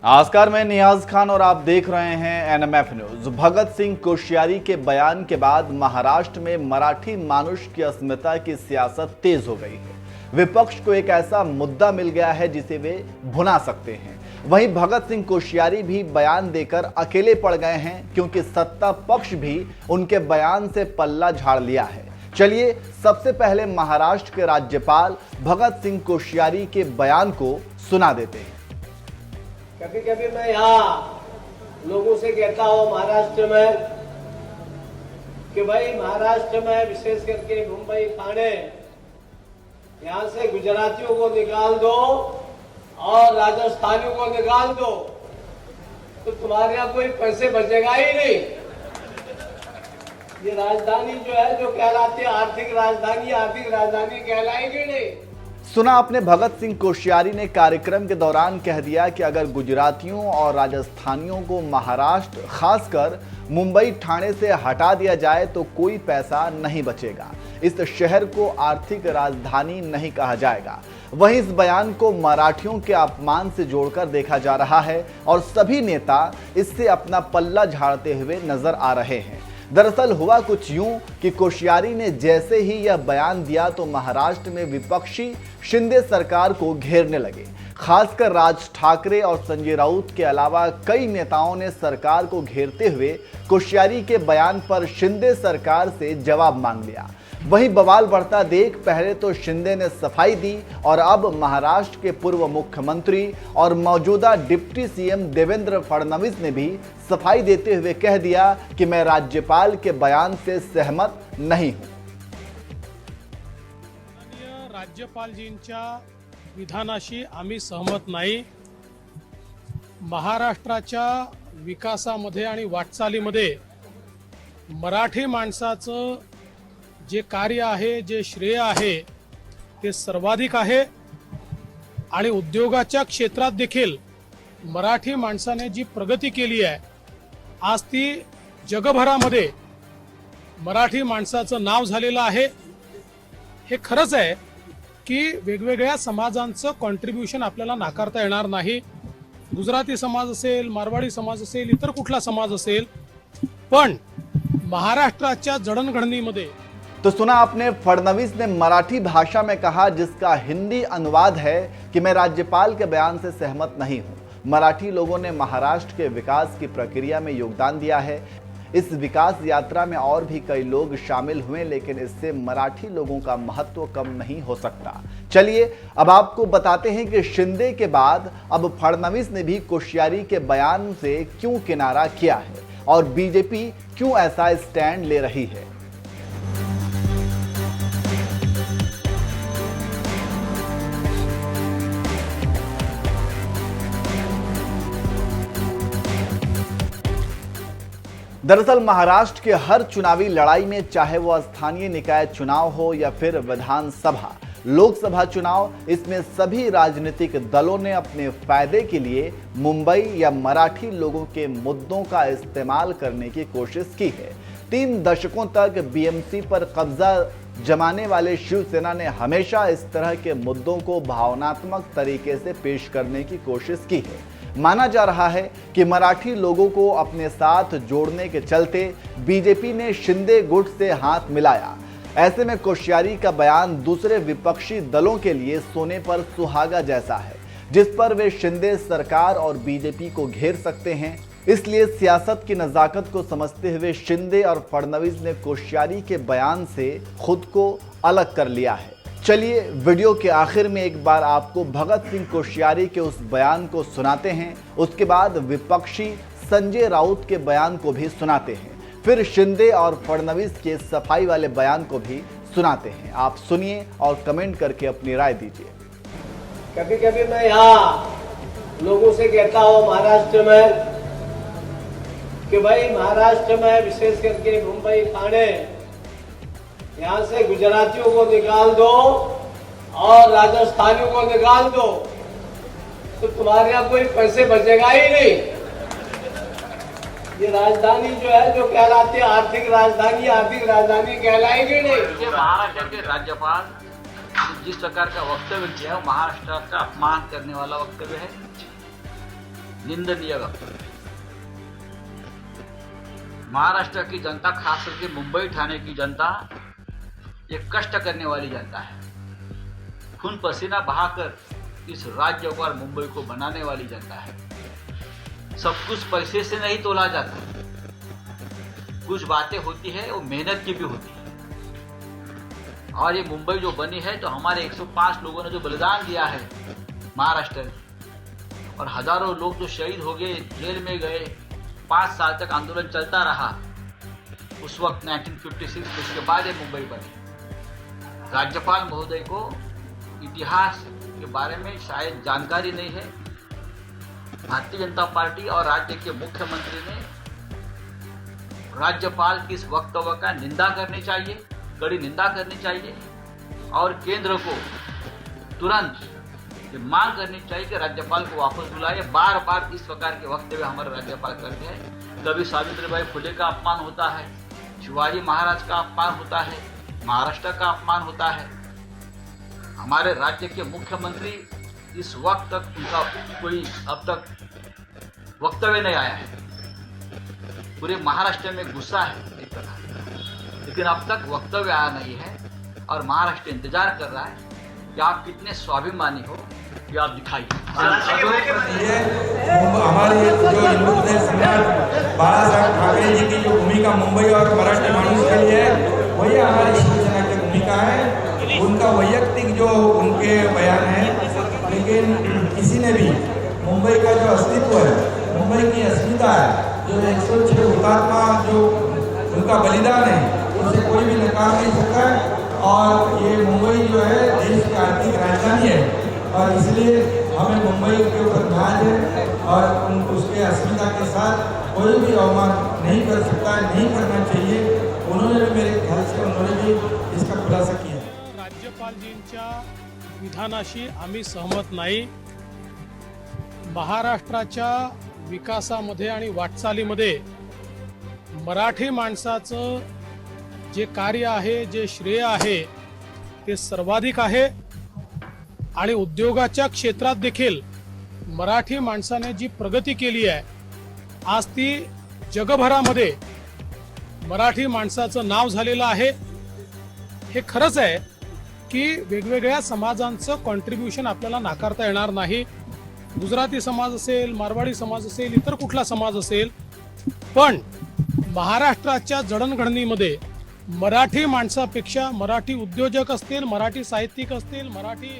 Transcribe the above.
आस्कार में नियाज खान और आप देख रहे हैं एनएमएफ न्यूज। भगत सिंह कोश्यारी के बयान के बाद महाराष्ट्र में मराठी मानुष की अस्मिता की सियासत तेज हो गई है। विपक्ष को एक ऐसा मुद्दा मिल गया है जिसे वे भुना सकते हैं। वहीं भगत सिंह कोश्यारी भी बयान देकर अकेले पड़ गए हैं, क्योंकि सत्ता पक्ष भी उनके बयान से पल्ला झाड़ लिया है। चलिए सबसे पहले महाराष्ट्र के राज्यपाल भगत सिंह कोश्यारी के बयान को सुना देते हैं। कभी कभी मैं यहाँ लोगों से कहता हूँ महाराष्ट्र में कि भाई महाराष्ट्र में विशेष करके मुंबई ठाणे यहाँ से गुजरातियों को निकाल दो और राजस्थानियों को निकाल दो तो तुम्हारे यहाँ कोई पैसे बचेगा ही नहीं। ये राजधानी जो है जो कहलाती है आर्थिक राजधानी कहलाएगी नहीं। सुना आपने, भगत सिंह कोश्यारी ने कार्यक्रम के दौरान कह दिया कि अगर गुजरातियों और राजस्थानियों को महाराष्ट्र खासकर मुंबई ठाणे से हटा दिया जाए तो कोई पैसा नहीं बचेगा, इस शहर को आर्थिक राजधानी नहीं कहा जाएगा। वहीं इस बयान को मराठियों के अपमान से जोड़कर देखा जा रहा है और सभी नेता इससे अपना पल्ला झाड़ते हुए नजर आ रहे हैं। दरअसल हुआ कुछ यूं कि कोश्यारी ने जैसे ही यह बयान दिया तो महाराष्ट्र में विपक्षी शिंदे सरकार को घेरने लगे। खासकर राज ठाकरे और संजय राउत के अलावा कई नेताओं ने सरकार को घेरते हुए कोश्यारी के बयान पर शिंदे सरकार से जवाब मांग लिया। वहीं बवाल बढ़ता देख पहले तो शिंदे ने सफाई दी और अब महाराष्ट्र के पूर्व मुख्यमंत्री और मौजूदा डिप्टी सीएम देवेंद्र फडणवीस ने भी सफाई देते हुए कह दिया कि मैं राज्यपाल के बयान से सहमत नहीं हूं। राज्यपालजींच्या विधानाशी आम्ही सहमत नाही। महाराष्ट्राच्या विकासामध्ये आणि वाटचालीमध्ये मराठी माणसाचं जे कार्य आहे, जे श्रेय आहे ते सर्वाधिक आहे आणि उद्योगाच्या क्षेत्रात देखील मराठी माणसाने जी प्रगती केली आहे, आज ती जगभरामध्ये मराठी माणसाचं नाव झालेलं आहे। हे खरंच आहे की वेगवेगळ्या समाजांचं कॉन्ट्रीब्युशन आपल्याला नाकारता येणार नाही। गुजराती समाज असेल, मारवाडी समाज असेल, इतर कुठला समाज असेल, पण महाराष्ट्राच्या जडणघडणीमध्ये तो सुना आपने, फडणवीस ने मराठी भाषा में कहा जिसका हिंदी अनुवाद है कि मैं राज्यपाल के बयान से सहमत नहीं हूं। मराठी लोगों ने महाराष्ट्र के विकास की प्रक्रिया में योगदान दिया है। इस विकास यात्रा में और भी कई लोग शामिल हुए, लेकिन इससे मराठी लोगों का महत्व कम नहीं हो सकता। चलिए अब आपको बताते हैं कि शिंदे के बाद अब फडणवीस ने भी कोश्यारी के बयान से क्यों किनारा किया है और बीजेपी क्यों ऐसा स्टैंड ले रही है। दरअसल महाराष्ट्र के हर चुनावी लड़ाई में, चाहे वो स्थानीय निकाय चुनाव हो या फिर विधानसभा लोकसभा चुनाव, इसमें सभी राजनीतिक दलों ने अपने फायदे के लिए मुंबई या मराठी लोगों के मुद्दों का इस्तेमाल करने की कोशिश की है। 3 दशकों तक बीएमसी पर कब्जा जमाने वाले शिवसेना ने हमेशा इस तरह के मुद्दों को भावनात्मक तरीके से पेश करने की कोशिश की है। माना जा रहा है कि मराठी लोगों को अपने साथ जोड़ने के चलते बीजेपी ने शिंदे गुट से हाथ मिलाया। ऐसे में कोश्यारी का बयान दूसरे विपक्षी दलों के लिए सोने पर सुहागा जैसा है, जिस पर वे शिंदे सरकार और बीजेपी को घेर सकते हैं। इसलिए सियासत की नजाकत को समझते हुए शिंदे और फडणवीस ने कोश्यारी के बयान से खुद को अलग कर लिया है। चलिए वीडियो के आखिर में एक बार आपको भगत सिंह कोश्यारी के उस बयान को सुनाते हैं, उसके बाद विपक्षी संजय राउत के बयान को भी सुनाते हैं, फिर शिंदे और फडणवीस के सफाई वाले बयान को भी सुनाते हैं। आप सुनिए और कमेंट करके अपनी राय दीजिए। कभी कभी मैं यहाँ लोगों से कहता हूँ महाराष्ट्र में कि भाई महाराष्ट्र में विशेष करके मुंबई ठाणे यहाँ से गुजरातियों को निकाल दो और राजस्थानियों को निकाल दो तो तुम्हारे यहाँ कोई पैसे बचेगा ही नहीं। ये राजधानी जो है जो कहलाती है आर्थिक राजधानी कहलाएगी नहीं। महाराष्ट्र के राज्यपाल जिस प्रकार का वक्तव्य किया है, महाराष्ट्र का अपमान करने वाला वक्तव्य है। निंदनीय वक्तव्य। महाराष्ट्र की जनता, खास करके मुंबई ठाणे की जनता, ये कष्ट करने वाली जनता है। खून पसीना बहाकर इस राज्य को और मुंबई को बनाने वाली जनता है। सब कुछ पैसे से नहीं तोला जाता, कुछ बातें होती है वो मेहनत की भी होती है। और ये मुंबई जो बनी है तो हमारे 105 लोगों ने जो बलिदान दिया है महाराष्ट्र में, और हजारों लोग जो शहीद हो गए, जेल में गए, 5 साल तक आंदोलन चलता रहा उस वक्त 1956, उसके बाद ये मुंबई बनी। राज्यपाल महोदय को इतिहास के बारे में शायद जानकारी नहीं है। भारतीय जनता पार्टी और राज्य के मुख्यमंत्री ने राज्यपाल की इस वक्तव्य का निंदा करनी चाहिए, कड़ी निंदा करनी चाहिए, और केंद्र को तुरंत ये मांग करनी चाहिए कि राज्यपाल को वापस बुलाए। बार बार इस प्रकार के वक्तव्य हमारे राज्यपाल करते हैं। कभी सावित्रीबाई फुले का अपमान होता है, शिवाजी महाराज का अपमान होता है, महाराष्ट्र का अपमान होता है। हमारे राज्य के मुख्यमंत्री इस वक्त तक उनका कोई अब तक वक्तव्य नहीं आया है। पूरे महाराष्ट्र में गुस्सा है एक प्रकार, लेकिन अब तक वक्तव्य आया नहीं है। और महाराष्ट्र इंतजार कर रहा है कि आप कितने स्वाभिमानी हो, ये आप दिखाइए। हमारे जो हिंदू हृदय सम्राट बाला साहेब ठाकरे जी की जो भूमिका मुंबई और मराठी माणूस के लिए है, वही हमारी शिवसेना की भूमिका है। उनका वैयक्तिक जो उनके बयान है, लेकिन किसी ने भी मुंबई का जो अस्तित्व है, मुंबई की अस्मिता है, जो 106 हुतात्मा जो उनका बलिदान है, उसे कोई भी नकार नहीं सकता है। और ये मुंबई जो है देश की आर्थिक राजधानी है, और इसलिए हमें मुंबई के ऊपर नाज है, और उसके अस्मिता के साथ कोई भी अवमान नहीं कर सकता है, नहीं करना चाहिए। उन्होंने भी मेरे ख्याल से उन्होंने भी इसका खुलासा किया। राज्यपालजींच्या विधानाशी आम्ही सहमत नाही। महाराष्ट्राच्या विकासामध्ये आणि वाटचालीमध्ये मराठी माणसाचं जे कार्य आहे, जे श्रेय आहे, ते सर्वाधिक आहे। आणि उद्योगाच्या क्षेत्रात देखील मराठी माणसाने जी प्रगती केली आहे, आज ती जगभरामध्ये मराठी माणसाचं नाव झालेलं आहे। हे खरंच आहे की वेगवेगळ्या समाजांचं कॉन्ट्रीब्युशन आपल्याला नाकारता येणार नाही। गुजराती समाज असेल, मारवाडी समाज असेल, इतर कुठला समाज असेल, पण महाराष्ट्राच्या जडणघडणीमध्ये मराठी माणसापेक्षा मराठी उद्योजक असतील, मराठी साहित्यिक असतील, मराठी